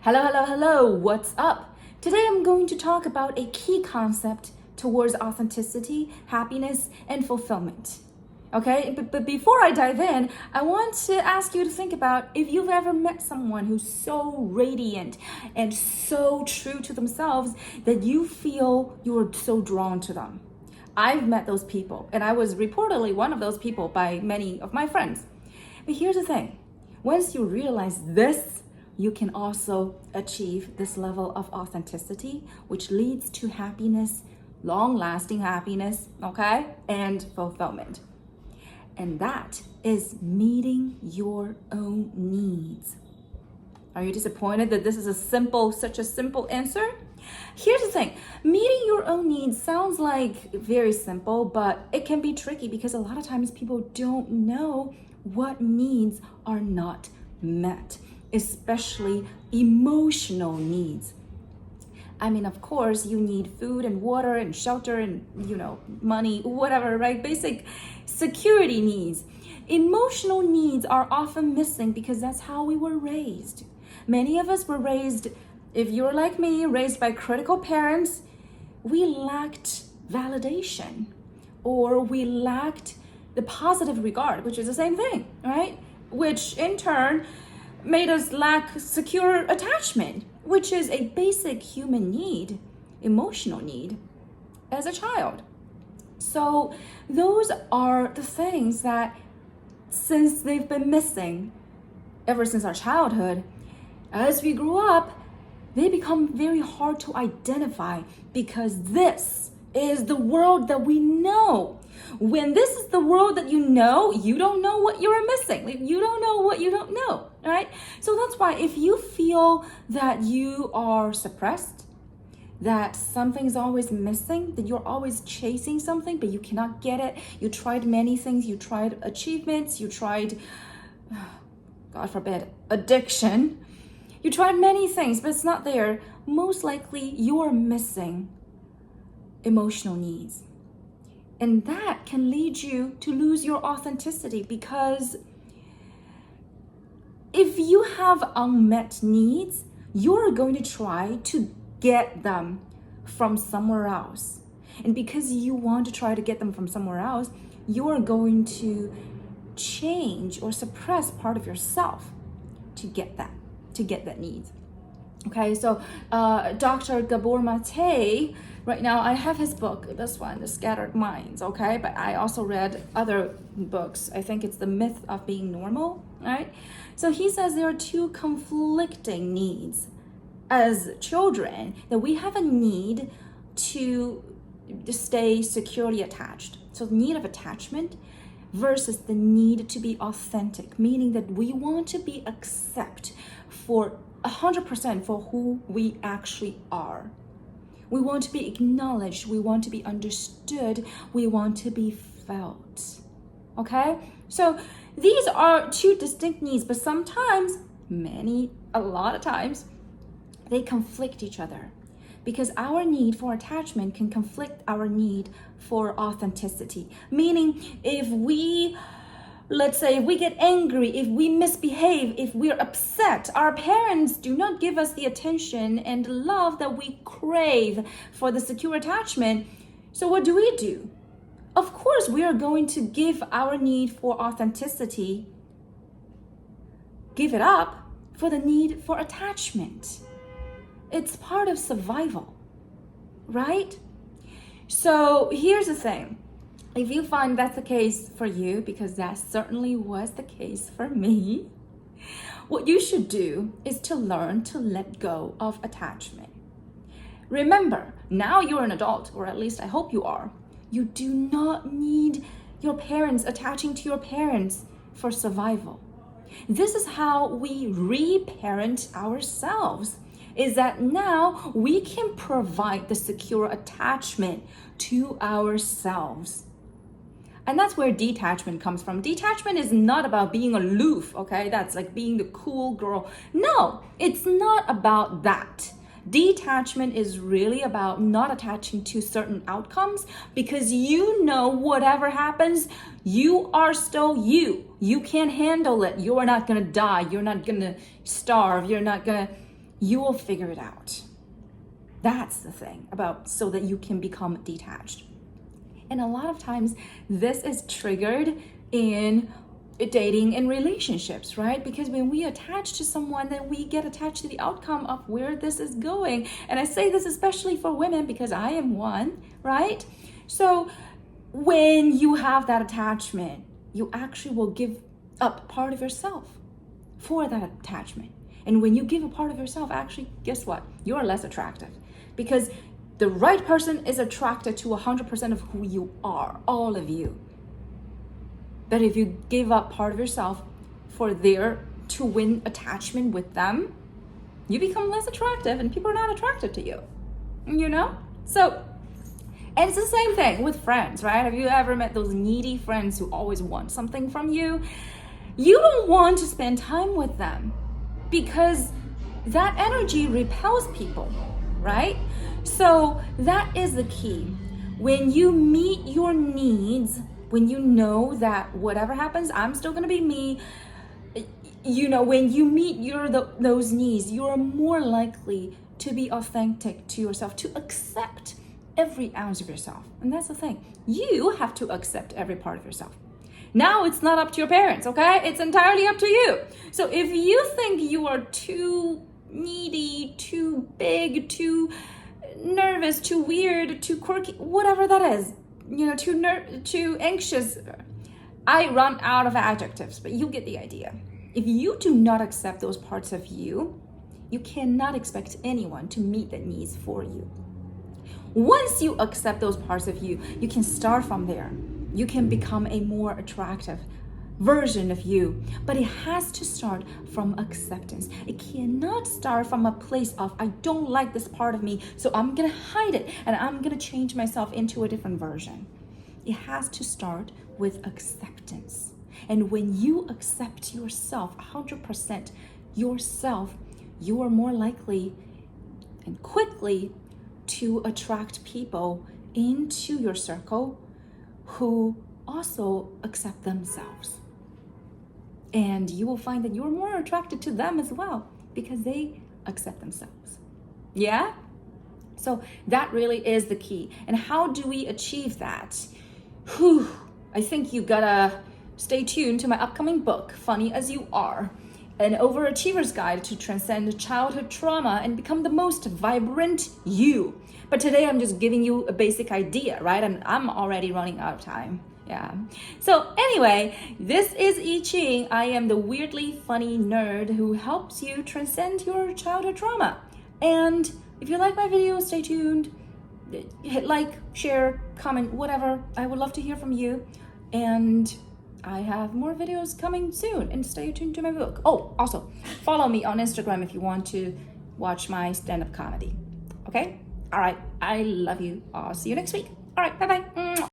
Hello, hello, hello, what's up? Today I'm going to talk about a key concept towards authenticity, happiness, and fulfillment. Okay, but before I dive in, I want to ask you to think about if you've ever met someone who's so radiant and so true to themselves that you feel you're so drawn to them. I've met those people, and I was reportedly one of those people by many of my friends. But here's the thing, once you realize this, you can also achieve this level of authenticity, which leads to happiness, long-lasting happiness, okay, and fulfillment. And that is meeting your own needs. Are you disappointed that this is such a simple answer? Here's the thing, meeting your own needs sounds like very simple, but it can be tricky because a lot of times people don't know what needs are not met, especially emotional needs. I mean, of course, you need food and water and shelter and, money, whatever, right? Basic security needs. Emotional needs are often missing because that's how we were raised. Many of us were raised, if you're like me, raised by critical parents. We lacked validation, or we lacked the positive regard, which is the same thing, right? Which in turn made us lack secure attachment, which is a basic human need, emotional need, as a child. So those are the things that, since they've been missing ever since our childhood, as we grew up, they become very hard to identify because this is the world that we know. When this is the world that you don't know what you're missing. You don't know what you don't know, right? So that's why if you feel that you are suppressed, that something's always missing, that you're always chasing something, but you cannot get it. You tried many things. You tried achievements. You tried, God forbid, addiction. You tried many things, but it's not there. Most likely you're missing emotional needs. And that can lead you to lose your authenticity, because if you have unmet needs, you're going to try to get them from somewhere else. And because you want to try to get them from somewhere else, you're going to change or suppress part of yourself to get that need. Okay, so Dr. Gabor Mate, right now I have his book, this one, The Scattered Minds, okay? But I also read other books. I think it's The Myth of Being Normal, right? So he says there are two conflicting needs as children, that we have a need to stay securely attached. So the need of attachment versus the need to be authentic, meaning that we want to be accepted for 100% for who we actually are. We want to be acknowledged. We want to be understood. We want to be felt. Okay? So these are two distinct needs, but sometimes, a lot of times, they conflict each other, because our need for attachment can conflict our need for authenticity. Meaning, let's say if we get angry, if we misbehave, if we're upset, our parents do not give us the attention and love that we crave for the secure attachment. So what do? Of course, we are going to give our need for authenticity, give it up for the need for attachment. It's part of survival, right? So here's the thing. If you find that's the case for you, because that certainly was the case for me, what you should do is to learn to let go of attachment. Remember, now you're an adult, or at least I hope you are. You do not need your parents attaching to your parents for survival. This is how we reparent ourselves, is that now we can provide the secure attachment to ourselves. And that's where detachment comes from. Detachment is not about being aloof, okay? That's like being the cool girl. No, it's not about that. Detachment is really about not attaching to certain outcomes, because whatever happens, you are still you. You can't handle it. You are not gonna die. You're not gonna starve. You're not gonna you will figure it out. That's the thing about so that you can become detached. And a lot of times this is triggered in dating and relationships, right? Because when we attach to someone, then we get attached to the outcome of where this is going. And I say this especially for women because I am one, right? So when you have that attachment, you actually will give up part of yourself for that attachment. And when you give a part of yourself, actually, guess what? You're less attractive because the right person is attracted to 100% of who you are, all of you. But if you give up part of yourself for their to win attachment with them, you become less attractive and people are not attracted to you, you know? So, and it's the same thing with friends, right? Have you ever met those needy friends who always want something from you? You don't want to spend time with them because that energy repels people, right? So that is the key. When you meet your needs, when you know that whatever happens, I'm still gonna be me, you know, when you meet those needs, you're more likely to be authentic to yourself, to accept every ounce of yourself. And that's the thing. You have to accept every part of yourself. Now it's not up to your parents, okay? It's entirely up to you. So if you think you are too needy, too big, too nervous, too weird, too quirky, whatever that is, you know, too anxious. I run out of adjectives, but you get the idea. If you do not accept those parts of you, you cannot expect anyone to meet the needs for you. Once you accept those parts of you, you can start from there. You can become a more attractive version of you, but it has to start from acceptance. It cannot start from a place of, I don't like this part of me, so I'm gonna hide it and I'm gonna change myself into a different version. It has to start with acceptance. And when you accept yourself, 100% yourself, you are more likely and quickly to attract people into your circle who also accept themselves. And you will find that you're more attracted to them as well because they accept themselves. Yeah? So that really is the key. And how do we achieve that? I think you gotta stay tuned to my upcoming book, Funny as You Are, an overachiever's guide to transcend childhood trauma and become the most vibrant you. But today I'm just giving you a basic idea, right? And I'm already running out of time. Yeah. So anyway, this is I Ching. I am the weirdly funny nerd who helps you transcend your childhood trauma. And if you like my video, stay tuned. Hit like, share, comment, whatever. I would love to hear from you. And I have more videos coming soon. And stay tuned to my book. Oh, also, follow me on Instagram if you want to watch my stand-up comedy. Okay? All right. I love you. I'll see you next week. All right. Bye-bye.